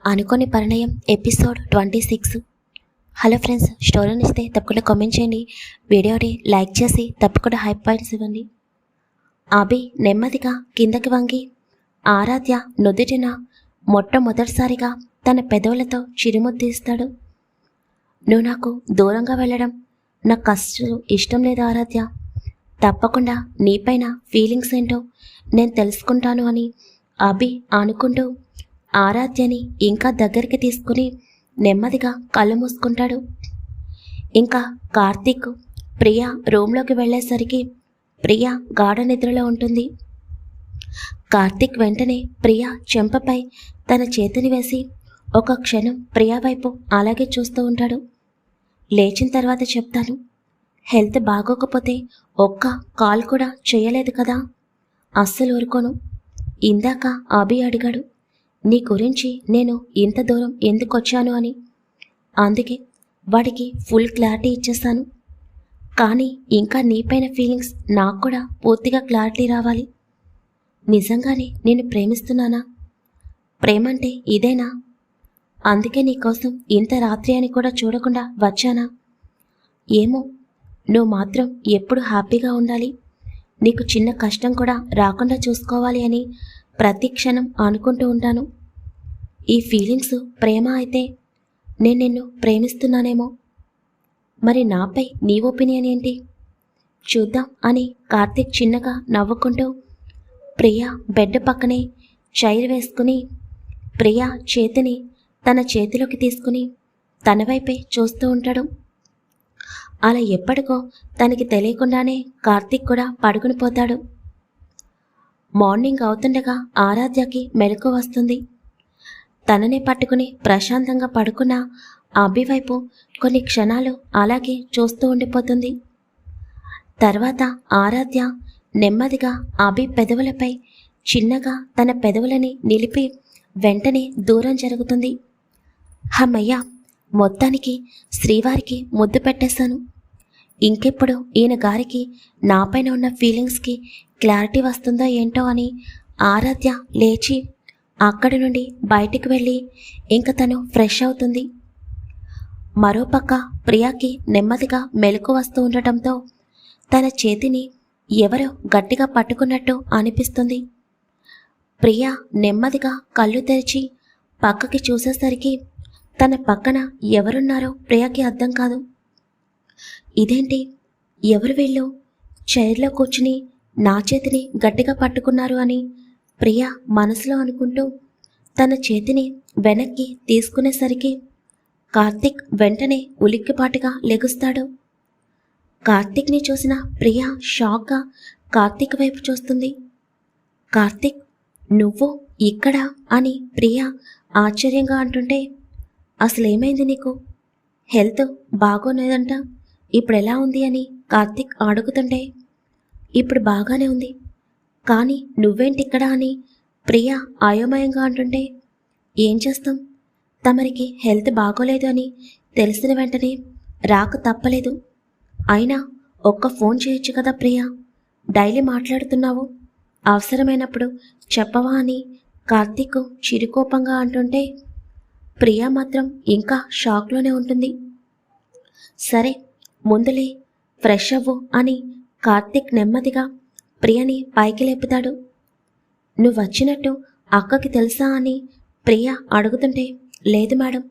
అనుకోని పరిణయం episode 26. Hello friends, స్టోరీని ఇస్తే తప్పకుండా కామెంట్ చేయండి. వీడియోని లైక్ చేసి తప్పకుండా హైప్ పాయింట్స్ ఇవ్వండి. అభి నెమ్మదిగా కిందకి వంగి ఆరాధ్య నుదుటిన మొట్టమొదటిసారిగా తన పెదవులతో చిరుముద్దిస్తాడు. నువ్వు నాకు దూరంగా వెళ్ళడం నాకు అస్సలు ఇష్టం లేదు ఆరాధ్య. తప్పకుండా నీపైన ఫీలింగ్స్ ఏంటో నేను తెలుసుకుంటాను అని అభి అనుకుంటూ ఆరాధ్యని ఇంకా దగ్గరికి తీసుకుని నెమ్మదిగా కళ్ళు మూసుకుంటాడు. ఇంకా కార్తీక్ ప్రియా రూమ్లోకి వెళ్ళేసరికి ప్రియా గాఢ నిద్రలో ఉంటుంది. కార్తీక్ వెంటనే ప్రియా చెంపపై తన చేతిని వేసి ఒక క్షణం ప్రియా వైపు అలాగే చూస్తూ ఉంటాడు. లేచిన తర్వాత చెప్తాను. హెల్త్ బాగోకపోతే ఒక్క కాల్ కూడా చేయలేదు కదా. అస్సలు ఊరుకోను. ఇందాక అభి అడిగాడు నీ గురించి నేను ఇంత దూరం ఎందుకు వచ్చాను అని. అందుకే వాడికి ఫుల్ క్లారిటీ ఇచ్చేస్తాను. కానీ ఇంకా నీపైన ఫీలింగ్స్ నాకు కూడా పూర్తిగా క్లారిటీ రావాలి. నిజంగానే నేను ప్రేమిస్తున్నానా? ప్రేమంటే ఇదేనా? అందుకే నీకోసం ఇంత రాత్రి అని కూడా చూడకుండా వచ్చానా? ఏమో, నువ్వు మాత్రం ఎప్పుడు హ్యాపీగా ఉండాలి, నీకు చిన్న కష్టం కూడా రాకుండా చూసుకోవాలి అని ప్రతి క్షణం అనుకుంటూ ఉంటాను. ఈ ఫీలింగ్స్ ప్రేమ అయితే నేను నిన్ను ప్రేమిస్తున్నానేమో. మరి నాపై నీ ఒపీనియన్ ఏంటి? చూద్దాం అని కార్తీక్ చిన్నగా నవ్వుకుంటూ ప్రియా బెడ్ పక్కనే చైర్ వేసుకుని ప్రియా చేతిని తన చేతిలోకి తీసుకుని తన వైపే చూస్తూ ఉంటాడు. అలా ఎప్పటికో తనకి తెలియకుండానే కార్తీక్ కూడా పడుకుని పోతాడు. మార్నింగ్ అవుతుండగా ఆరాధ్యకి మెలకు వస్తుంది. తననే పట్టుకుని ప్రశాంతంగా పడుకున్న అభి వైపు కొన్ని క్షణాలు అలాగే చూస్తూ ఉండిపోతుంది. తర్వాత ఆరాధ్య నెమ్మదిగా అభి పెదవులపై చిన్నగా తన పెదవులని నిలిపి వెంటనే దూరం జరుగుతుంది. హమ్మయ్య, మొత్తానికి శ్రీవారికి ముద్దు పెట్టేశాను. ఇంకెప్పుడు ఈయన గారికి నాపైన ఉన్న ఫీలింగ్స్కి క్లారిటీ వస్తుందో ఏంటో అని ఆరాధ్య లేచి అక్కడి నుండి బయటికి వెళ్ళి ఇంక తను ఫ్రెష్ అవుతుంది. మరోపక్క ప్రియాకి నెమ్మదిగా మెలకు వస్తూ ఉండటంతో తన చేతిని ఎవరో గట్టిగా పట్టుకున్నట్టు అనిపిస్తుంది. ప్రియా నెమ్మదిగా కళ్ళు తెరిచి పక్కకి చూసేసరికి తన పక్కన ఎవరున్నారో ప్రియాకి అర్థం కాదు. ఇదేంటి, ఎవరు వీళ్ళు చైర్లో కూర్చుని నా చేతిని గట్టిగా పట్టుకున్నారు అని ప్రియా మనసులో అనుకుంటూ తన చేతిని వెనక్కి తీసుకునేసరికి కార్తీక్ వెంటనే ఉలిక్కిపాటుగా లెగుస్తాడు. కార్తీక్ని చూసిన ప్రియా షాక్గా కార్తీక్ వైపు చూస్తుంది. కార్తీక్, నువ్వు ఇక్కడా అని ప్రియా ఆశ్చర్యంగా అంటుంటే అసలేమైంది నీకు? హెల్త్ బాగోలేదంట, ఇప్పుడు ఎలా ఉంది అని కార్తీక్ అడుగుతుంటే ఇప్పుడు బాగానే ఉంది, కానీ నువ్వేంటిక్కడ అని ప్రియా అయోమయంగా అంటుంటే ఏం చేస్తాం, తమరికి హెల్త్ బాగోలేదు అని తెలిసిన వెంటనే రాక తప్పలేదు. అయినా ఒక్క ఫోన్ చేయొచ్చు కదా ప్రియా, డైలీ మాట్లాడుతున్నావు, అవసరమైనప్పుడు చెప్పవా అని కార్తీక్ చిరుకోపంగా అంటుంటే ప్రియా మాత్రం ఇంకా షాక్లోనే ఉంటుంది. సరే ముందులే, ఫ్రెష్ అవ్వు అని కార్తీక్ నెమ్మదిగా ప్రియని పైకి లేపుతాడు. నువ్వు వచ్చినట్టు అక్కకి తెలుసా అని ప్రియ అడుగుతుంటే లేదు మేడం,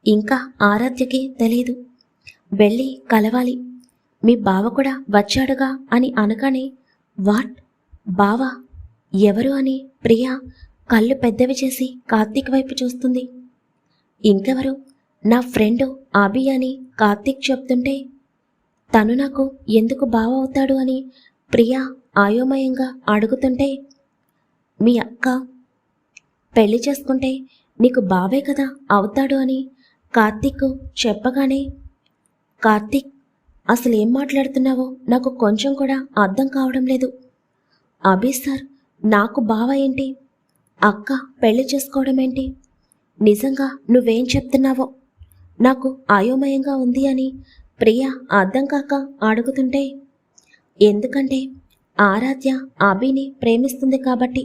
ఇంకా ఆరాధ్యకి తెలియదు, వెళ్ళి కలవాలి, మీ బావ కూడా వచ్చాడుగా అని అనగానే వాట్, బావా ఎవరు అని ప్రియ కళ్ళు పెద్దవి చేసి కార్తీక్ వైపు చూస్తుంది. ఇంకెవరు, నా ఫ్రెండు అభి అని కార్తీక్ చెప్తుంటే తను నాకు ఎందుకు బావ అవుతాడు అని ప్రియా అయోమయంగా అడుగుతుంటే మీ అక్క పెళ్లి చేసుకుంటే నీకు బావే కదా అవుతాడు అని కార్తీక్ చెప్పగానే కార్తీక్, అసలు ఏం మాట్లాడుతున్నావో నాకు కొంచెం కూడా అర్థం కావడం లేదు. అభి సార్ నాకు బావ ఏంటి, అక్క పెళ్లి చేసుకోవడం ఏంటి, నిజంగా నువ్వేం చెప్తున్నావో నాకు అయోమయంగా ఉంది అని ప్రియా అర్థం కాక అడుగుతుంటే ఎందుకంటే ఆరాధ్య అభిని ప్రేమిస్తుంది కాబట్టి.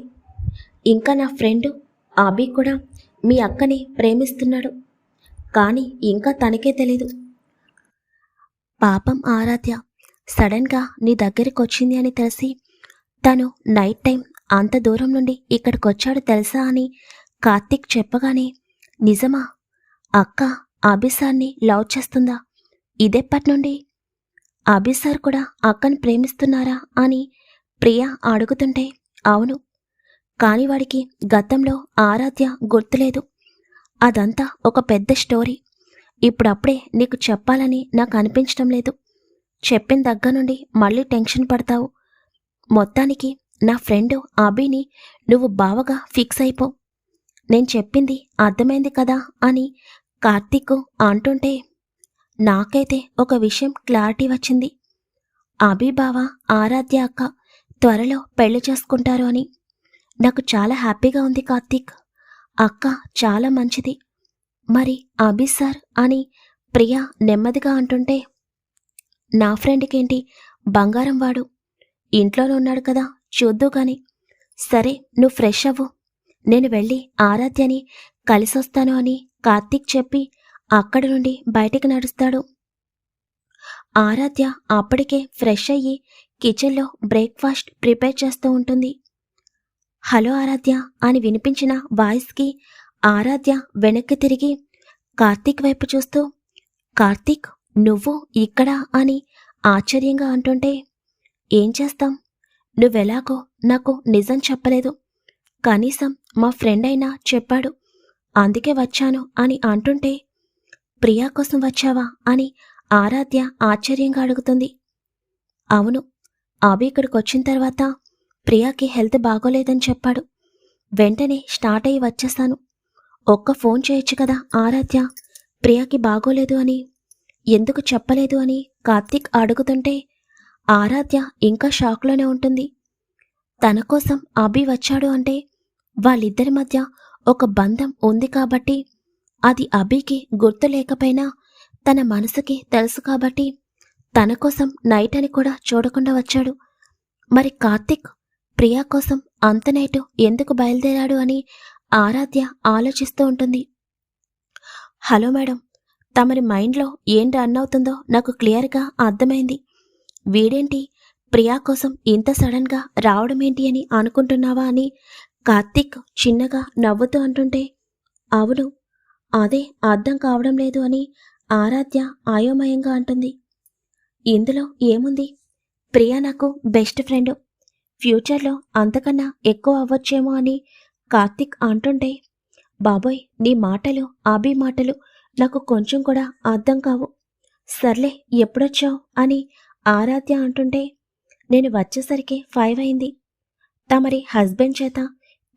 ఇంకా నా ఫ్రెండ్ అభి కూడా మీ అక్కని ప్రేమిస్తున్నాడు. కానీ ఇంకా తనకే తెలీదు. పాపం ఆరాధ్య సడన్గా నీ దగ్గరికి వచ్చింది అని తెలిసి తను నైట్ టైం అంత దూరం నుండి ఇక్కడికొచ్చాడు తెలుసా అని కార్తీక్ చెప్పగానే, నిజమా? అక్క అభిసార్ని లవ్ చేస్తుందా? ఇదెప్పటి నుండి? అభిసార్ కూడా అక్కని ప్రేమిస్తున్నారా అని ప్రియా అడుగుతుంటే, అవును, కాని వాడికి గతంలో ఆరాధ్య గుర్తులేదు. అదంతా ఒక పెద్ద స్టోరీ. ఇప్పుడప్పుడే నీకు చెప్పాలని నాకు అనిపించడం లేదు. చెప్పిన దగ్గర నుండి మళ్ళీ టెన్షన్ పడతావు. మొత్తానికి నా ఫ్రెండ్ అభిని నువ్వు బావగా ఫిక్స్ అయిపో. నేను చెప్పింది అర్థమైంది కదా అని కార్తీక్ అంటుంటే, నాకైతే ఒక విషయం క్లారిటీ వచ్చింది. అభి బావ ఆరాధ్య అక్క త్వరలో పెళ్లి చేసుకుంటారు అని. నాకు చాలా హ్యాపీగా ఉంది కార్తీక్. అక్క చాలా మంచిది. మరి అభి సార్ అని ప్రియా నెమ్మదిగా అంటుంటే, నా ఫ్రెండ్కేంటి, బంగారం వాడు, ఇంట్లోనే ఉన్నాడు కదా, చూద్దు కాని. సరే నువ్వు ఫ్రెష్ అవ్వు, నేను వెళ్ళి ఆరాధ్యని కలిసొస్తాను అని కార్తీక్ చెప్పి అక్కడి నుండి బయటికి నడుస్తాడు. ఆరాధ్య అప్పటికే ఫ్రెష్ అయ్యి కిచెన్లో బ్రేక్ఫాస్ట్ ప్రిపేర్ చేస్తూ ఉంటుంది. హలో ఆరాధ్య అని వినిపించిన వాయిస్కి ఆరాధ్య వెనక్కి తిరిగి కార్తీక్ వైపు చూస్తూ, కార్తీక్ నువ్వు ఇక్కడా అని ఆశ్చర్యంగా అంటుంటే, ఏం చేస్తాం, నువ్వెలాగో నాకు నిజం చెప్పలేదు. కనీసం మా ఫ్రెండ్ అయినా చెప్పాడు, అందుకే వచ్చాను అని అంటుంటే, ప్రియా కోసం వచ్చావా అని ఆరాధ్య ఆశ్చర్యంగా అడుగుతుంది. అవును, అభి ఇక్కడికొచ్చిన తర్వాత ప్రియాకి హెల్త్ బాగోలేదని చెప్పాడు. వెంటనే స్టార్ట్ అయ్యి వచ్చేస్తాను. ఒక్క ఫోన్ చేయొచ్చు కదా ఆరాధ్య, ప్రియాకి బాగోలేదు అని ఎందుకు చెప్పలేదు అని కార్తీక్ అడుగుతుంటే, ఆరాధ్య ఇంకా షాక్లోనే ఉంటుంది. తన కోసం అభి వచ్చాడు అంటే వాళ్ళిద్దరి మధ్య ఒక బంధం ఉంది కాబట్టి, అది అభికి గుర్తు లేకపోయినా తన మనసుకి తెలుసు కాబట్టి తన కోసం నైట్ అని కూడా చూడకుండా వచ్చాడు. మరి కార్తీక్ ప్రియా కోసం అంత నైటు ఎందుకు బయలుదేరాడు అని ఆరాధ్య ఆలోచిస్తూ ఉంటుంది. హలో మేడం, తమరి మైండ్లో ఏం రన్ అవుతుందో నాకు క్లియర్గా అర్థమైంది. వీడేంటి ప్రియా కోసం ఇంత సడన్గా రావడమేంటి అని అనుకుంటున్నావా అని కార్తీక్ చిన్నగా నవ్వుతూ అంటుంటే, అవును, అదే అర్థం కావడం లేదు అని ఆరాధ్య అయోమయంగా అంటుంది. ఇందులో ఏముంది, ప్రియా నాకు బెస్ట్ ఫ్రెండ్, ఫ్యూచర్లో అంతకన్నా ఎక్కువ అవ్వచ్చేమో అని కార్తీక్ అంటుంటే, బాబోయ్ నీ మాటలు అభి మాటలు నాకు కొంచెం కూడా అర్థం కావు. సర్లే ఎప్పుడొచ్చావు అని ఆరాధ్య అంటుంటే, నేను వచ్చేసరికి 5 అయింది. తమరి హస్బెండ్ చేత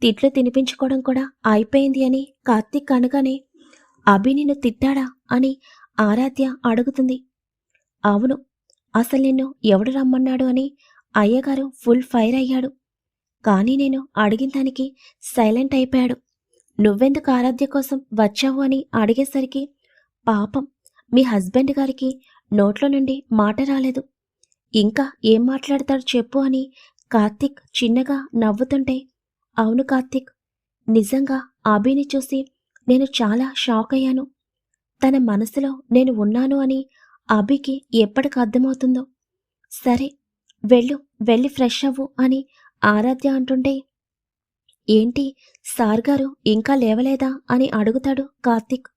తిట్లు తినిపించుకోవడం కూడా అయిపోయింది అని కార్తీక్ అనగానే, అభి నిన్ను తిట్టాడా అని ఆరాధ్య అడుగుతుంది. అవును, అసలు నిన్ను ఎవడు రమ్మన్నాడు అని అయ్యగారు ఫుల్ ఫైర్ అయ్యాడు. కానీ నేను అడిగిన దానికి సైలెంట్ అయిపోయాడు. నువ్వెందుకు ఆరాధ్య కోసం వచ్చావు అని అడిగేసరికి పాపం మీ హస్బెండ్ గారికి నోట్లో నుండి మాట రాలేదు. ఇంకా ఏం మాట్లాడతాడు చెప్పు అని కార్తీక్ చిన్నగా నవ్వుతుంటే, అవును కార్తీక్, నిజంగా అభిని చూసి నేను చాలా షాక్ అయ్యాను. తన మనసులో నేను ఉన్నాను అని అభికి ఎప్పటికి అర్థమవుతుందో. సరే వెళ్ళి ఫ్రెష్ అవ్వు అని ఆరాధ్య అంటుంటే, ఏంటి సార్ గారు ఇంకా లేవలేదా అని అడుగుతాడు కార్తీక్.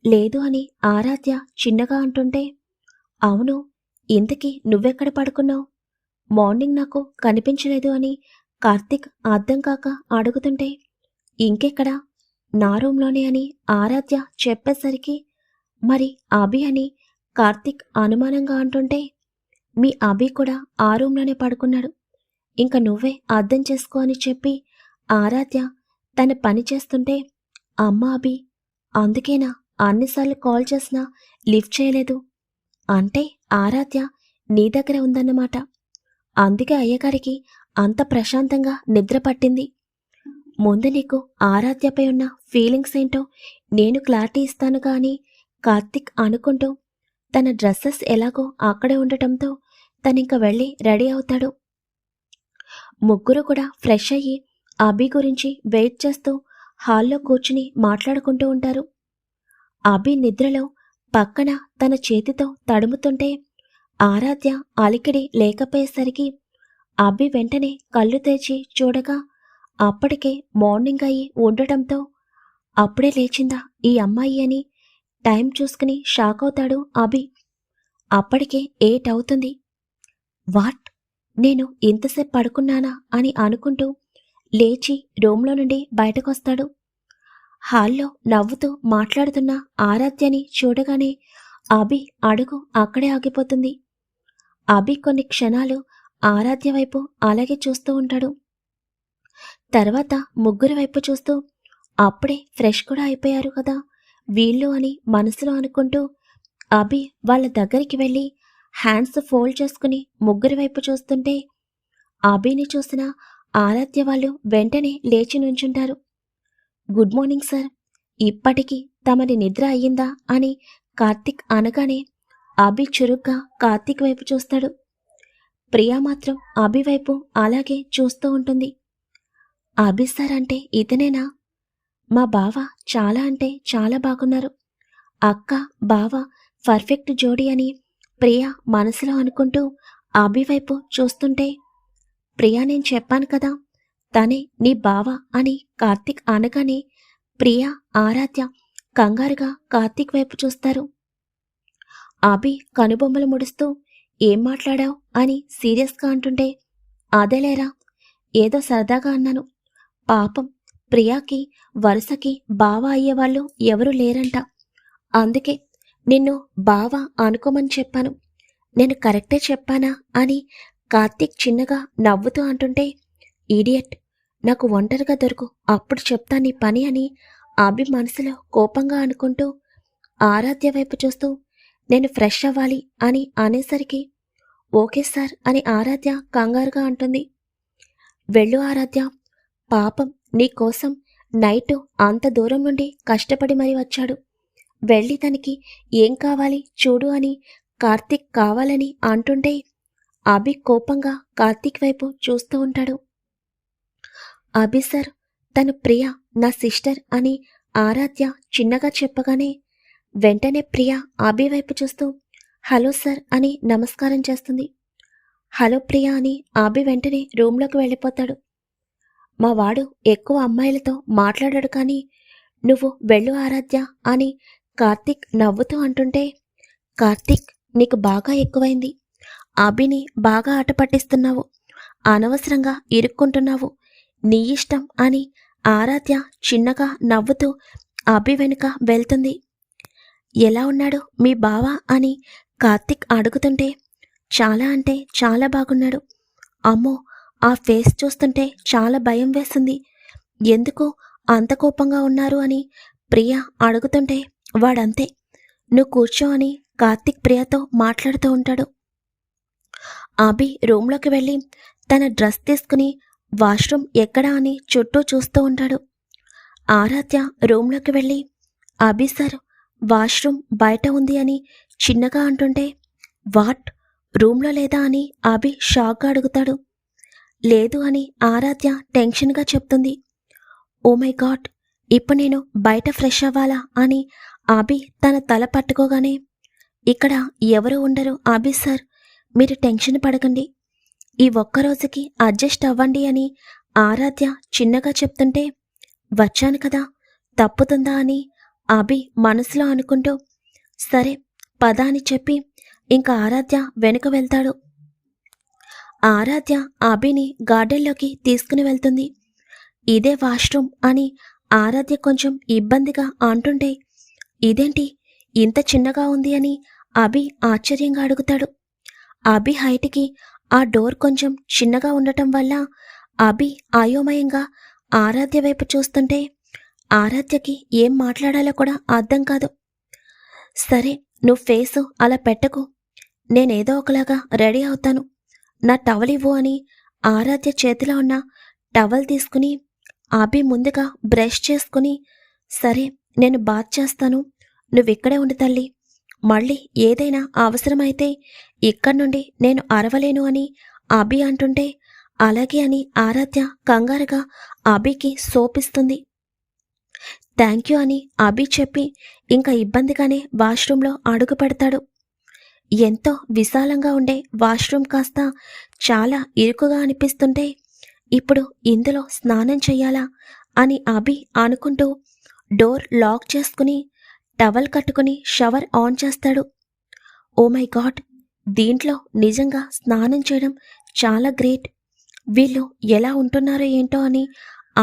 లేదు అని ఆరాధ్య చిన్నగా అంటుంటే, అవును, ఇంతకీ నువ్వెక్కడ పడుకున్నావు? మార్నింగ్ నాకు కనిపించలేదు అని కార్తీక్ అర్థం కాక అడుగుతుంటే, ఇంకెక్కడా, నా రూంలోనే అని ఆరాధ్య చెప్పేసరికి, మరి అభి అని కార్తీక్ అనుమానంగా అంటుంటే, మీ అభి కూడా ఆ రూంలోనే పడుకున్నాడు, ఇంక నువ్వే అర్థం చేసుకో అని చెప్పి ఆరాధ్య తన పని చేస్తుంటే, అమ్మ అభి, అందుకేనా అన్నిసార్లు కాల్ చేసినా లిఫ్ట్ చేయలేదు? అంటే ఆరాధ్య నీ దగ్గర ఉందన్నమాట. అందుకే అయ్యగారికి అంత ప్రశాంతంగా నిద్ర పట్టింది. ముందు నీకు ఆరాధ్యపై ఉన్న ఫీలింగ్స్ ఏంటో నేను క్లారిటీ ఇస్తాను కానీ కార్తీక్ అనుకుంటూ తన డ్రెస్సెస్ ఎలాగో అక్కడే ఉండటంతో తనింక వెళ్ళి రెడీ అవుతాడు. ముగ్గురు కూడా ఫ్రెష్ అయ్యి అభి గురించి వెయిట్ చేస్తూ హాల్లో కూర్చుని మాట్లాడుకుంటూ ఉంటారు. అభి నిద్రలో పక్కన తన చేతితో తడుముతుంటే ఆరాధ్య అలికిడి లేకపోయేసరికి అభి వెంటనే కళ్ళు తెరిచి చూడగా అప్పటికే మార్నింగ్ అయి ఉండటంతో అప్పుడే లేచిందా ఈ అమ్మాయి అని టైం చూసుకుని షాక్ అవుతాడు అభి. అప్పటికే 8 అవుతుంది. వాట్, నేను ఇంతసేపు పడుకున్నానా అని అనుకుంటూ లేచి రూమ్లో నుండి బయటకొస్తాడు. హాల్లో నవ్వుతూ మాట్లాడుతున్న ఆరాధ్యని చూడగానే అభి అడుగు అక్కడే ఆగిపోతుంది. అభి కొన్ని క్షణాలు ఆరాధ్య వైపు అలాగే చూస్తూ ఉంటాడు. తర్వాత ముగ్గురి వైపు చూస్తూ అప్పుడే ఫ్రెష్ కూడా అయిపోయారు కదా వీళ్ళు అని మనసులో అనుకుంటూ అభి వాళ్ళ దగ్గరికి వెళ్ళి హ్యాండ్స్ ఫోల్డ్ చేసుకుని ముగ్గురి వైపు చూస్తుంటే అభిని చూసిన ఆరాధ్య వాళ్ళు వెంటనే లేచి నుంచుంటారు. గుడ్ మార్నింగ్ సార్, ఇప్పటికీ తమని నిద్ర అయ్యిందా అని కార్తిక్ అనగానే అభి చురుగ్గా కార్తిక్ వైపు చూస్తాడు. ప్రియా మాత్రం అభి వైపు అలాగే చూస్తూ ఉంటుంది. అభి సార్ అంటే ఇతనేనా? మా బావ చాలా అంటే చాలా బాగున్నారు. అక్క బావ పర్ఫెక్ట్ జోడీ అని ప్రియా మనసులో అనుకుంటూ అభి వైపు చూస్తుంటే ప్రియా నేను చెప్పాను కదా తనే నీ బావ అని కార్తిక్ అనగానే ప్రియా ఆరాధ్య కంగారుగా కార్తిక్ వైపు చూస్తారు. అభి కనుబొమ్మలు ముడుస్తూ ఏం మాట్లాడావు అని సీరియస్గా అంటుంటే అదేలేరా, ఏదో సరదాగా అన్నాను. పాపం ప్రియాకి వరుసకి బావ అయ్యేవాళ్ళు ఎవరూ లేరంట, అందుకే నిన్ను బావ అనుకోమని చెప్పాను. నేను కరెక్టే చెప్పానా అని కార్తిక్ చిన్నగా నవ్వుతూ అంటుంటే ఈడియట్, నాకు ఒంటరిగా దొరుకు అప్పుడు చెప్తా నీ పని అని అభి మనసులో కోపంగా అనుకుంటూ ఆరాధ్య వైపు చూస్తూ నేను ఫ్రెష్ అవ్వాలి అని అనేసరికి ఓకే సార్ అని ఆరాధ్య కంగారుగా అంటుంది. వెళ్ళు ఆరాధ్య, పాపం నీకోసం నైట్ అంత దూరం నుండి కష్టపడి మరీ వచ్చాడు. వెళ్ళి తనకి ఏం కావాలి చూడు అని కార్తిక్ కావాలని అంటుంటే అభి కోపంగా కార్తిక్ వైపు చూస్తూ ఉంటాడు. అభి సార్, తను ప్రియ నా సిస్టర్ అని ఆరాధ్య చిన్నగా చెప్పగానే వెంటనే ప్రియ అభి వైపు చూస్తూ హలో సార్ అని నమస్కారం చేస్తుంది. హలో ప్రియ అని అభి వెంటనే రూమ్లోకి వెళ్ళిపోతాడు. మా వాడు ఎక్కువ అమ్మాయిలతో మాట్లాడాడు కానీ నువ్వు వెళ్ళు ఆరాధ్య అని కార్తిక్ నవ్వుతూ అంటుంటే కార్తిక్, నీకు బాగా ఎక్కువైంది. అభిని బాగా ఆట పట్టిస్తున్నావు, అనవసరంగా ఇరుక్కుంటున్నావు, నీ ఇష్టం అని ఆరాధ్య చిన్నగా నవ్వుతూ అభి వెనుక వెళ్తుంది. ఎలా ఉన్నాడు మీ బావ అని కార్తిక్ అడుగుతుంటే చాలా అంటే చాలా బాగున్నాడు. అమ్మో, ఆ ఫేస్ చూస్తుంటే చాలా భయం వేస్తుంది. ఎందుకు అంత కోపంగా ఉన్నారు అని ప్రియ అడుగుతుంటే వాడంతే, నువ్వు కూర్చో అని కార్తిక్ ప్రియతో మాట్లాడుతూ ఉంటాడు. అభి రూమ్లోకి వెళ్ళి తన డ్రెస్ తీసుకుని వాష్రూమ్ ఎక్కడా అని చుట్టూ చూస్తూ ఉంటాడు. ఆరాధ్య రూమ్లోకి వెళ్ళి అభి సార్, వాష్రూమ్ బయట ఉంది అని చిన్నగా అంటుంటే వాట్, రూమ్లో లేదా అని అభి షాక్గా అడుగుతాడు. లేదు అని ఆరాధ్య టెన్షన్గా చెప్తుంది. ఓ మై గాడ్, ఇప్పుడు నేను బయట ఫ్రెష్ అవ్వాలా అని అభి తన తల పట్టుకోగానే ఇక్కడ ఎవరు ఉండరు అభి సార్, మీరు టెన్షన్ పడకండి, ఈ ఒక్కరోజుకి అడ్జస్ట్ అవ్వండి అని ఆరాధ్య చిన్నగా చెప్తుంటే వచ్చాను కదా తప్పుతుందా అని అభి మనసులో అనుకుంటూ సరే పద అని చెప్పి ఇంకా ఆరాధ్య వెనుక వెళ్తాడు. ఆరాధ్య అభిని గార్డెన్లోకి తీసుకుని వెళ్తుంది. ఇదే వాష్రూమ్ అని ఆరాధ్య కొంచెం ఇబ్బందిగా అంటుంటే ఇదేంటి ఇంత చిన్నగా ఉంది అని అభి ఆశ్చర్యంగా అడుగుతాడు. అభి హైట్కి ఆ డోర్ కొంచెం చిన్నగా ఉండటం వల్ల అభి అయోమయంగా ఆరాధ్య వైపు చూస్తుంటే ఆరాధ్యకి ఏం మాట్లాడాలో కూడా అర్థం కాదు. సరే నువ్వు ఫేసు అలా పెట్టకు, నేనేదో ఒకలాగా రెడీ అవుతాను, నా టవల్ ఇవ్వు అని ఆరాధ్య చేతిలో ఉన్న టవల్ తీసుకుని అభి ముందుగా బ్రష్ చేసుకుని సరే నేను బాత్ చేస్తాను, నువ్విక్కడే ఉండి తల్లి, మళ్ళీ ఏదైనా అవసరమైతే ఇక్కడి నుండి నేను అరవలేను అని అభి అంటుంటే అలాగే అని ఆరాధ్య కంగారుగా అభికి సోపిస్తుంది. థ్యాంక్ యూ అని అభి చెప్పి ఇంకా ఇబ్బందిగానే వాష్రూంలో అడుగు పెడతాడు. ఎంతో విశాలంగా ఉండే వాష్రూమ్ కాస్త చాలా ఇరుకుగా అనిపిస్తుంటే ఇప్పుడు ఇందులో స్నానం చెయ్యాలా అని అభి అనుకుంటూ డోర్ లాక్ చేసుకుని టవల్ కట్టుకుని షవర్ ఆన్ చేస్తాడు. ఓ మై గాడ్, దీంట్లో నిజంగా స్నానం చేయడం చాలా గ్రేట్. వీళ్ళు ఎలా ఉంటున్నారో ఏంటో అని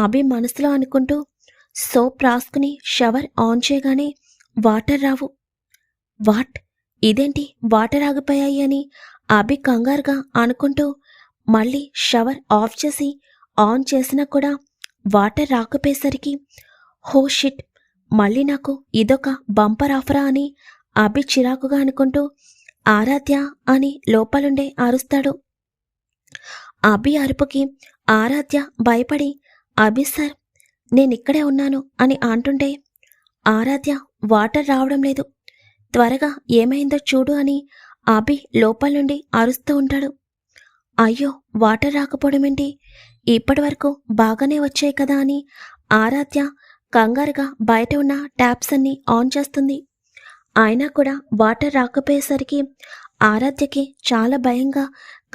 అభి మనసులో అనుకుంటూ సోప్ రాసుకుని షవర్ ఆన్ చేయగానే వాటర్ రావు. వాట్, ఇదేంటి వాటర్ ఆగిపోయాయి అని అభి కంగారుగా అనుకుంటూ మళ్ళీ షవర్ ఆఫ్ చేసి ఆన్ చేసినా కూడా వాటర్ రాకపోయేసరికి హో షిట్, మళ్ళీ నాకు ఇదొక బంపర్ ఆఫరా అని అభి చిరాకుగా అనుకుంటూ ఆరాధ్య అని లోపలుండే అరుస్తాడు. అభి అరుపుకి ఆరాధ్య భయపడి అభి సార్, నేనిక్కడే ఉన్నాను అని అంటుంటే ఆరాధ్య వాటర్ రావడం లేదు, త్వరగా ఏమైందో చూడు అని అభి లోపల నుండి అరుస్తూ ఉంటాడు. అయ్యో, వాటర్ రాకపోవడం ఏంటి, ఇప్పటి వరకు బాగానే వచ్చాయి కదా అని ఆరాధ్య కంగారుగా బయట ఉన్న ట్యాప్స్ అన్ని ఆన్ చేస్తుంది. అయినా కూడా వాటర్ రాకపోయేసరికి ఆరాధ్యకి చాలా భయంగా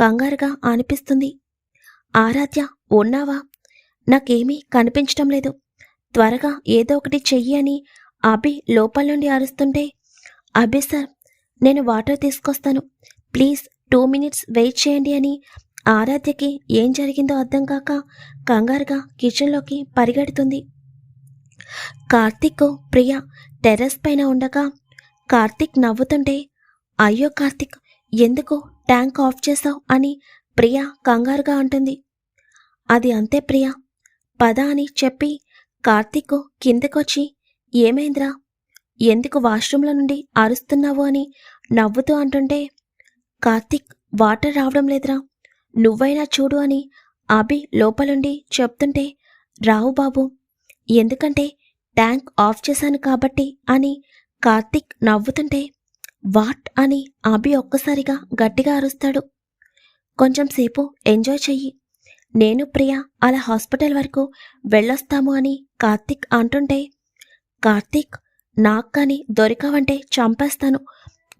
కంగారుగా అనిపిస్తుంది. ఆరాధ్య, ఉన్నావా? నాకేమీ కనిపించటం లేదు, త్వరగా ఏదో ఒకటి చెయ్యి అని అభి లోపల నుండి అరుస్తుంటే అభి సార్, నేను వాటర్ తీసుకొస్తాను, ప్లీజ్ 2 minutes వెయిట్ చేయండి అని ఆరాధ్యకి ఏం జరిగిందో అర్థం కాక కంగారుగా కిచెన్లోకి పరిగెడుతుంది. కార్తీక్ ప్రియ టెర్రస్ పైన ఉండగా కార్తీక్ నవ్వుతుంటే అయ్యో కార్తీక్, ఎందుకు ట్యాంక్ ఆఫ్ చేసావు అని ప్రియ కంగారుగా అంటుంది. అది అంతే ప్రియ, పద అని చెప్పి కార్తీక్ కిందకొచ్చి ఏమైందిరా, ఎందుకు వాష్రూమ్లో నుండి అరుస్తున్నావు అని నవ్వుతూ అంటుంటే కార్తీక్, వాటర్ రావడం లేదురా, నువ్వైనా చూడు అని అభి లోపలుండి చెప్తుంటే రావు బాబు, ఎందుకంటే ట్యాంక్ ఆఫ్ చేశాను కాబట్టి అని కార్తీక్ నవ్వుతుంటే వాట్ అని అభి ఒక్కసారిగా గట్టిగా అరుస్తాడు. కొంచెం సేపు ఎంజాయ్ చెయ్యి, నేను ప్రియ అలా హాస్పిటల్ వరకు వెళ్ళొస్తాము అని కార్తీక్ అంటుంటే కార్తీక్, నాకు కానీ దొరికావంటే చంపేస్తాను,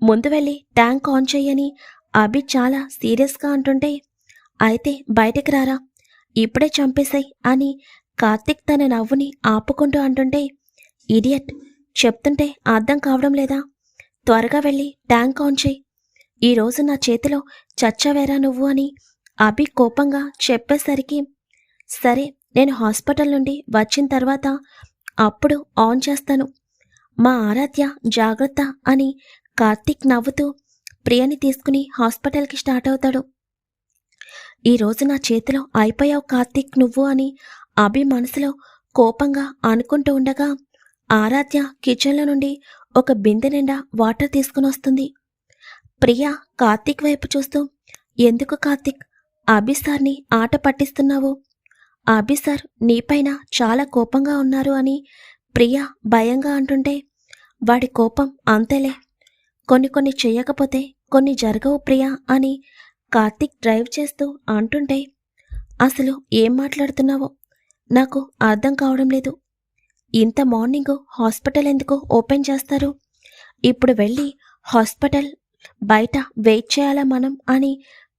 ముందు వెళ్ళి ట్యాంక్ ఆన్ చెయ్యని అభి చాలా సీరియస్గా అంటుంటే అయితే బయటకు రారా, ఇప్పుడే చంపేశాయి అని కార్తీక్ తన నవ్వుని ఆపుకుంటూ అంటుంటే ఇడియట్, చెప్తుంటే అర్థం కావడం లేదా, త్వరగా వెళ్ళి ట్యాంక్ ఆన్ చేయి, ఈరోజు నా చేతిలో చచ్చావేరా నువ్వు అని అభి కోపంగా చెప్పేసరికి సరే, నేను హాస్పిటల్ నుండి వచ్చిన తర్వాత అప్పుడు ఆన్ చేస్తాను, మా ఆరాధ్య జాగ్రత్త అని కార్తీక్ నవ్వుతూ ప్రియని తీసుకుని హాస్పిటల్కి స్టార్ట్ అవుతాడు. ఈరోజు నా చేతిలో అయిపోయావు కార్తీక్ నువ్వు అని అభి మనసులో కోపంగా అనుకుంటూ ఉండగా ఆరాధ్య కిచెన్లో నుండి ఒక బిందె నిండా వాటర్ తీసుకుని వస్తుంది. ప్రియ కార్తీక్ వైపు చూస్తూ ఎందుకు కార్తీక్, అభి సార్ని ఆట పట్టిస్తున్నావు, అభి సార్ నీపైన చాలా కోపంగా ఉన్నారు అని ప్రియ భయంగా అంటుంటే వాడి కోపం అంతేలే, కొన్ని చెయ్యకపోతే కొన్ని జరగవు ప్రియ అని కార్తీక్ డ్రైవ్ చేస్తూ అంటుంటే అసలు ఏం మాట్లాడుతున్నావో నాకు అర్థం కావడం లేదు, ఇంత మార్నింగ్ హాస్పిటల్ ఎందుకు ఓపెన్ చేస్తారు, ఇప్పుడు వెళ్ళి హాస్పిటల్ బయట వెయిట్ చేయాలా మనం అని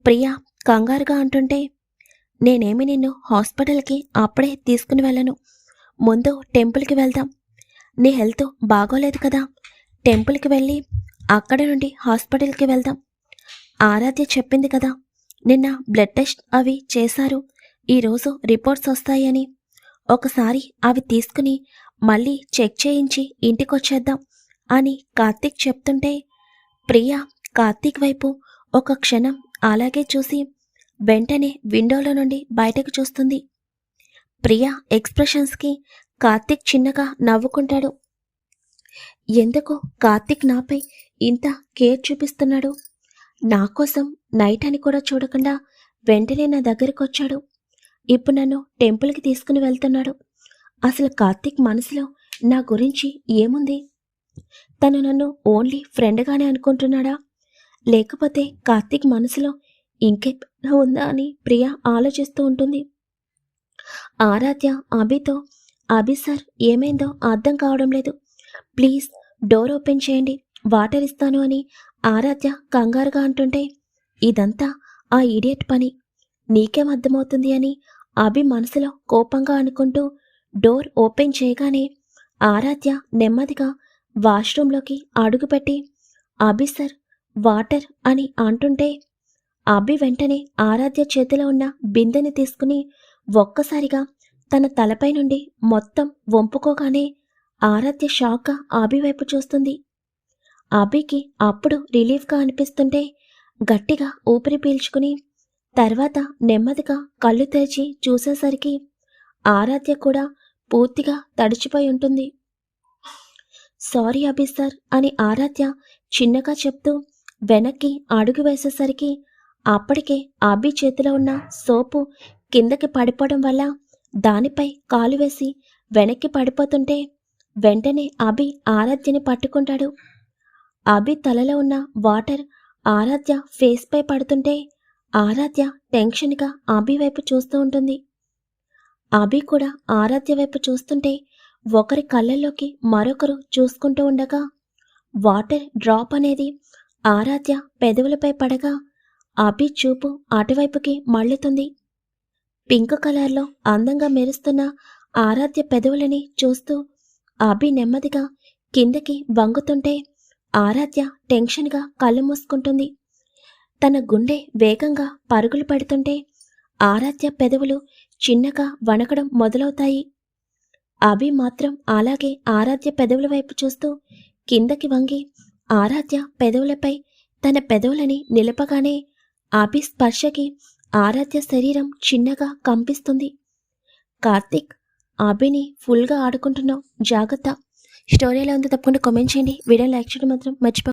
ప్రియ కంగారుగా అంటుంటే నేనేమి నిన్ను హాస్పిటల్కి అప్పుడే తీసుకుని వెళ్ళను, ముందు టెంపుల్కి వెళ్దాం, నీ హెల్త్ బాగోలేదు కదా, టెంపుల్కి వెళ్ళి అక్కడ నుండి హాస్పిటల్కి వెళ్దాం, ఆరాధ్య చెప్పింది కదా నిన్న బ్లడ్ టెస్ట్ అవి చేశారు, ఈరోజు రిపోర్ట్స్ వస్తాయని, ఒకసారి అవి తీసుకుని మళ్ళీ చెక్ చేయించి ఇంటికొచ్చేద్దాం అని కార్తీక్ చెప్తుంటే ప్రియ కార్తీక్ వైపు ఒక క్షణం అలాగే చూసి వెంటనే విండోలో నుండి బయటకు చూస్తుంది. ప్రియ ఎక్స్ప్రెషన్స్కి కార్తీక్ చిన్నగా నవ్వుకుంటాడు. ఎందుకు కార్తీక్ నాపై ఇంత కేర్ చూపిస్తున్నాడు, నా కోసం నైట్ అని కూడా చూడకుండా వెంటనే నా దగ్గరకు వచ్చాడు, ఇప్పుడు నన్ను టెంపుల్కి తీసుకుని వెళ్తున్నాడు, అసలు కార్తీక్ మనసులో నా గురించి ఏముంది, తను నన్ను ఓన్లీ ఫ్రెండ్గానే అనుకుంటున్నాడా, లేకపోతే కార్తీక్ మనసులో ఇంకేమైనా ఉందా అని ప్రియ ఆలోచిస్తూ ఉంటుంది. ఆరాధ్య అభితో అభి సార్, ఏమైందో అర్థం కావడం లేదు. ప్లీజ్ డోర్ ఓపెన్ చేయండి, వాటర్ ఇస్తాను అని ఆరాధ్య కంగారుగా అంటుంటే, ఇదంతా ఆ ఇడియట్ పని, నీకేం అర్థమవుతుంది అని అభి మనసులో కోపంగా అనుకుంటూ డోర్ ఓపెన్ చేయగానే ఆరాధ్య నెమ్మదిగా వాష్రూంలోకి అడుగుపెట్టి అభి సార్ వాటర్ అని అంటుంటే, అభి వెంటనే ఆరాధ్య చేతిలో ఉన్న బిందెని తీసుకుని ఒక్కసారిగా తన తలపై నుండి మొత్తం వంపుకోగానే ఆరాధ్య షాక్గా అభి వైపు చూస్తుంది. అభికి అప్పుడు రిలీఫ్గా అనిపిస్తుంటే గట్టిగా ఊపిరి పీల్చుకుని తర్వాత నెమ్మదిగా కళ్ళు తెరిచి చూసేసరికి ఆరాధ్య కూడా పూర్తిగా తడిచిపోయి ఉంటుంది. సారీ అభి సార్ అని ఆరాధ్య చిన్నగా చెప్తూ వెనక్కి అడుగు వేసేసరికి అప్పటికే అభి చేతిలో ఉన్న సోపు కిందకి పడిపోవడం వల్ల దానిపై కాలు వేసి వెనక్కి పడిపోతుంటే వెంటనే అభి ఆరాధ్యని పట్టుకుంటాడు. అభి తలలో ఉన్న వాటర్ ఆరాధ్య ఫేస్ పై పడుతుంటే ఆరాధ్య టెన్షన్గా అభి వైపు చూస్తూ ఉంటుంది. అభి కూడా ఆరాధ్య వైపు చూస్తుంటే ఒకరి కళ్ళల్లోకి మరొకరు చూసుకుంటూ ఉండగా వాటర్ డ్రాప్ అనేది ఆరాధ్య పెదవులపై పడగా అభి చూపు అటువైపుకి మళ్ళుతుంది. పింక్ కలర్లో అందంగా మెరుస్తున్న ఆరాధ్య పెదవులని చూస్తూ అభి నెమ్మదిగా కిందకి వంగుతుంటే ఆరాధ్య టెన్షన్గా కళ్ళు మూసుకుంటుంది. తన గుండె వేగంగా పరుగులు పెడుతుంటే ఆరాధ్య పెదవులు చిన్నగా వణకడం మొదలవుతాయి. అభి మాత్రం అలాగే ఆరాధ్య పెదవుల వైపు చూస్తూ కిందకి వంగి ఆరాధ్య పెదవులపై తన పెదవులని నిలపగానే అభి స్పర్శకి ఆరాధ్య శరీరం చిన్నగా కంపిస్తుంది. కార్తిక్, అభిని ఫుల్గా ఆడుకుంటున్నావు, జాగ్రత్త. స్టోరీ ఎలా ఉందో తప్పకుండా కామెంట్ చేయండి. వీడియో లైక్ చేయడం మాత్రం మర్చిపోకండి.